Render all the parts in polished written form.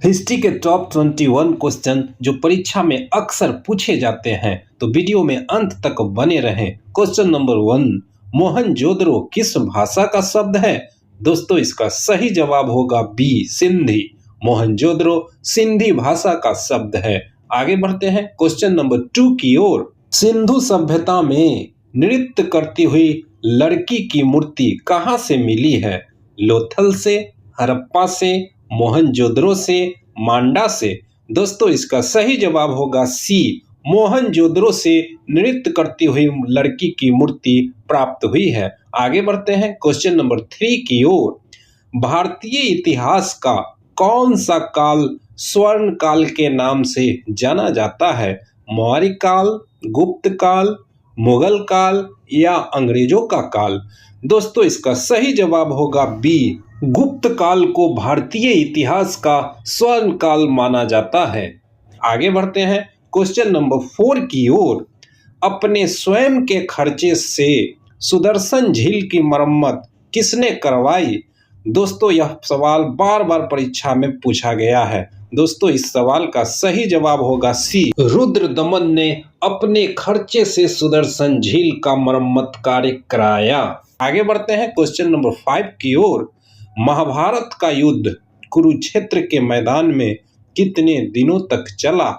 History के top 21 question जो परीक्षा में अक्सर पूछे जाते हैं, तो वीडियो में अंत तक बने रहें। क्वेश्चन नंबर 1, मोहनजोदड़ो किस भाषा का शब्द है? दोस्तों इसका सही जवाब होगा बी, सिंधी। मोहनजोदड़ो सिंधी भाषा का शब्द है। आगे बढ़ते हैं क्वेश्चन नंबर 2 की ओर। सिंधु सभ्यता में नृत्य करती हुई लड़की की मूर्ति कहाँ से मिली है? लोथल से, हड़प्पा से, मोहनजोदड़ो से, मांडा से। दोस्तों इसका सही जवाब होगा सी, मोहनजोदड़ो से नृत्य करती हुई लड़की की मूर्ति प्राप्त हुई है। आगे बढ़ते हैं क्वेश्चन नंबर 3 की ओर। भारतीय इतिहास का कौन सा काल स्वर्ण काल के नाम से जाना जाता है? मौर्य काल, गुप्त काल, मुगल काल या अंग्रेजों का काल? दोस्तों इसका सही जवाब होगा बी, गुप्त काल को भारतीय इतिहास का स्वर्ण काल माना जाता है। आगे बढ़ते हैं क्वेश्चन नंबर 4 की ओर। अपने स्वयं के खर्चे से सुदर्शन झील की मरम्मत किसने करवाई? दोस्तों यह सवाल बार बार परीक्षा में पूछा गया है। दोस्तों इस सवाल का सही जवाब होगा सी, रुद्रदमन ने अपने खर्चे से सुदर्शन झील का मरम्मत कार्य कराया। आगे बढ़ते हैं क्वेश्चन नंबर 5 की ओर। महाभारत का युद्ध कुरुक्षेत्र के मैदान में कितने दिनों तक चला?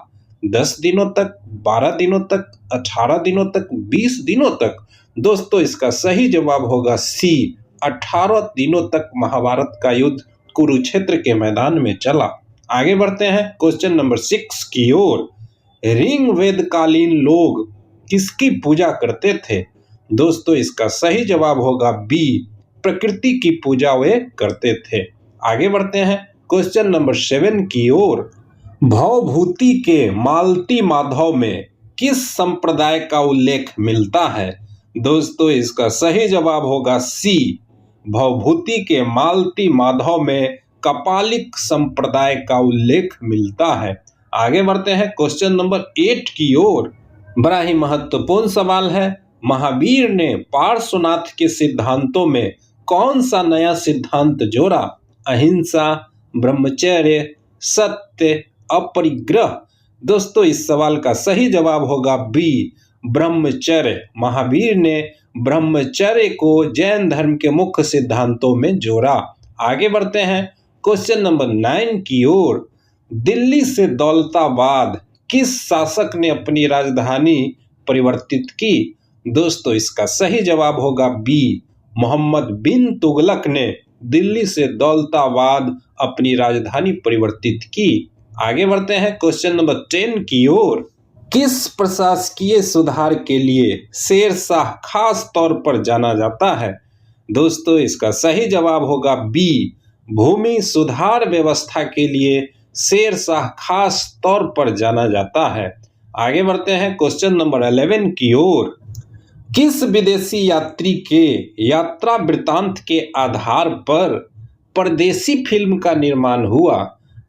10 दिनों तक, 12 दिनों तक, 18 दिनों तक, 20 दिनों तक? दोस्तों इसका सही जवाब होगा सी, 18 दिनों तक महाभारत का युद्ध कुरुक्षेत्र के मैदान में चला। आगे बढ़ते हैं क्वेश्चन नंबर 6 की ओर। ऋग्वेदकालीन लोग किसकी पूजा करते थे? दोस्तों इसका सही जवाब होगा बी, प्रकृति की पूजा वे करते थे। आगे बढ़ते हैं क्वेश्चन नंबर 7 की ओर। भवभूति के मालती माधव में किस संप्रदाय का उल्लेख मिलता है? दोस्तों इसका सही जवाब होगा सी, भवभूति के मालती माधव में कपालिक संप्रदाय का उल्लेख मिलता है। आगे बढ़ते हैं क्वेश्चन नंबर 8 की ओर। बड़ा ही महत्वपूर्ण सवाल है। महावीर ने पार्श्वनाथ के सिद्धांतों में कौन सा नया सिद्धांत जोड़ा? अहिंसा, ब्रह्मचर्य, सत्य, अपरिग्रह? दोस्तों इस सवाल का सही जवाब होगा बी, ब्रह्मचर्य। महावीर ने ब्रह्मचर्य को जैन धर्म के मुख्य सिद्धांतों में जोड़ा। आगे बढ़ते हैं क्वेश्चन नंबर 9 की ओर। दिल्ली से दौलताबाद किस शासक ने अपनी राजधानी परिवर्तित की? दोस्तों इसका सही जवाब होगा बी, मोहम्मद बिन तुगलक ने दिल्ली से दौलताबाद अपनी राजधानी परिवर्तित की। आगे बढ़ते हैं क्वेश्चन नंबर 10 की ओर। किस प्रशासकीय सुधार के लिए शेरशाह खास तौर पर जाना जाता है? दोस्तों इसका सही जवाब होगा बी, भूमि सुधार व्यवस्था के लिए शेरशाह खास तौर पर जाना जाता है। आगे बढ़ते हैं क्वेश्चन नंबर 11 की ओर। किस विदेशी यात्री के यात्रा वृत्तांत के आधार पर परदेसी फिल्म का निर्माण हुआ?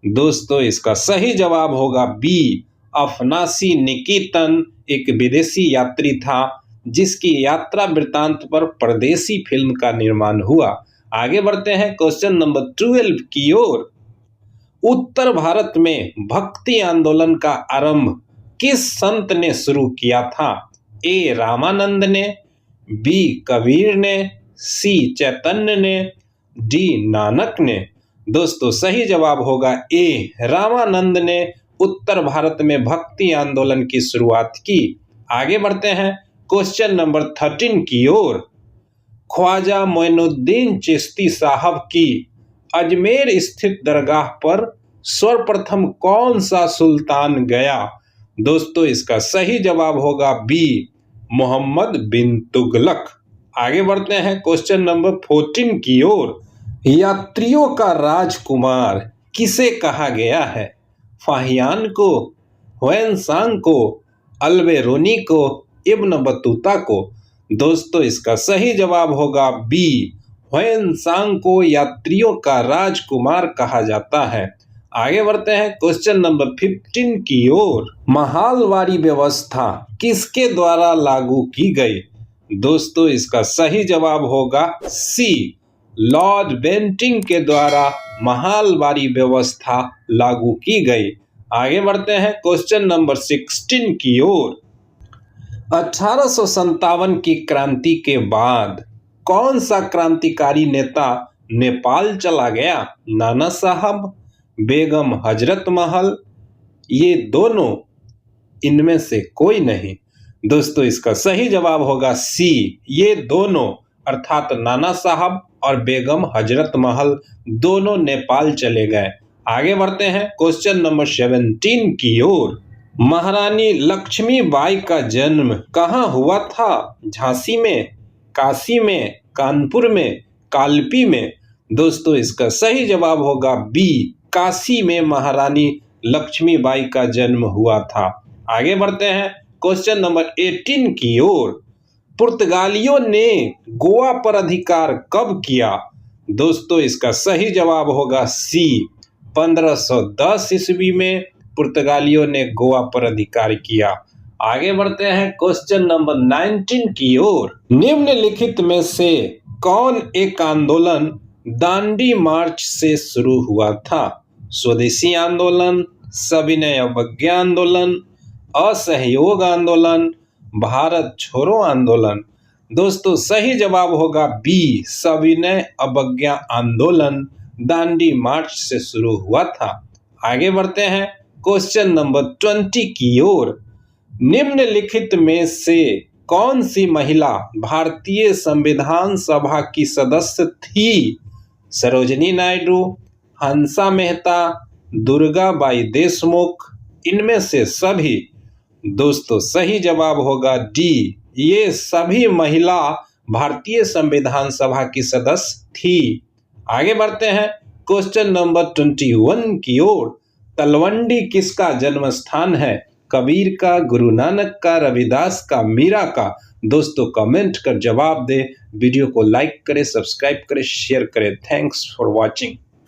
दोस्तों इसका सही जवाब होगा बी, अफनासी निकेतन एक विदेशी यात्री था जिसकी यात्रा वृत्तांत पर परदेसी फिल्म का निर्माण हुआ। आगे बढ़ते हैं क्वेश्चन नंबर 12 की ओर। उत्तर भारत में भक्ति आंदोलन का आरंभ किस संत ने शुरू किया था? ए रामानंद ने, बी कबीर ने, सी चैतन्य ने, डी नानक ने? दोस्तों सही जवाब होगा ए, रामानंद ने उत्तर भारत में भक्ति आंदोलन की शुरुआत की। आगे बढ़ते हैं क्वेश्चन नंबर 13 की ओर। ख्वाजा मोइनुद्दीन चिश्ती साहब की अजमेर स्थित दरगाह पर सर्वप्रथम कौन सा सुल्तान गया? दोस्तों इसका सही जवाब होगा बी, मोहम्मद बिन तुगलक। आगे बढ़ते हैं क्वेश्चन नंबर 14 की ओर। यात्रियों का राजकुमार किसे कहा गया है? फाहियान को, हुएनसांग को, अल्बेरोनी को, इब्न बतूता को? दोस्तों इसका सही जवाब होगा बी, हुएनसांग को यात्रियों का राजकुमार कहा जाता है। आगे बढ़ते हैं क्वेश्चन नंबर 15 की ओर। महालवारी व्यवस्था किसके द्वारा लागू की गई? दोस्तों इसका सही जवाब होगा सी, लॉर्ड बेंटिंक के द्वारा महलबारी व्यवस्था लागू की गई। आगे बढ़ते हैं क्वेश्चन नंबर 16 की ओर। 1857 की क्रांति के बाद कौन सा क्रांतिकारी नेता नेपाल चला गया? नाना साहब, बेगम हजरत महल, ये दोनों, इनमें से कोई नहीं। दोस्तों इसका सही जवाब होगा सी, ये दोनों, अर्थात नाना साहब और बेगम हजरत महल दोनों नेपाल चले गए। आगे बढ़ते हैं क्वेश्चन नंबर 17 की ओर। महारानी लक्ष्मीबाई का जन्म कहाँ हुआ था? झांसी में, काशी में, कानपुर में, कालपी में? दोस्तों इसका सही जवाब होगा बी, काशी में महारानी लक्ष्मीबाई का जन्म हुआ था। आगे बढ़ते हैं क्वेश्चन नंबर 18 की ओर। पुर्तगालियों ने गोवा पर अधिकार कब किया? दोस्तों इसका सही जवाब होगा सी, 1510 ईस्वी में पुर्तगालियों ने गोवा पर अधिकार किया। आगे बढ़ते हैं क्वेश्चन नंबर 19 की ओर। निम्नलिखित में से कौन एक आंदोलन दांडी मार्च से शुरू हुआ था? स्वदेशी आंदोलन, सविनय अवज्ञा आंदोलन, असहयोग आंदोलन, भारत छोड़ो आंदोलन? दोस्तों सही जवाब होगा बी, सविनय अवज्ञा आंदोलन दांडी मार्च से शुरू हुआ था। आगे बढ़ते हैं क्वेश्चन नंबर 20 की ओर। निम्नलिखित में से कौन सी महिला भारतीय संविधान सभा की सदस्य थी? सरोजिनी नायडू, हंसा मेहता, दुर्गाबाई देशमुख, इनमें से सभी? दोस्तों सही जवाब होगा डी, ये सभी महिला भारतीय संविधान सभा की सदस्य थी। आगे बढ़ते हैं क्वेश्चन नंबर 21 की ओर। तलवंडी किसका जन्म स्थान है? कबीर का, गुरु नानक का, रविदास का, मीरा का? दोस्तों कमेंट कर जवाब दें। वीडियो को लाइक करें, सब्सक्राइब करें, शेयर करें। Thanks for watching.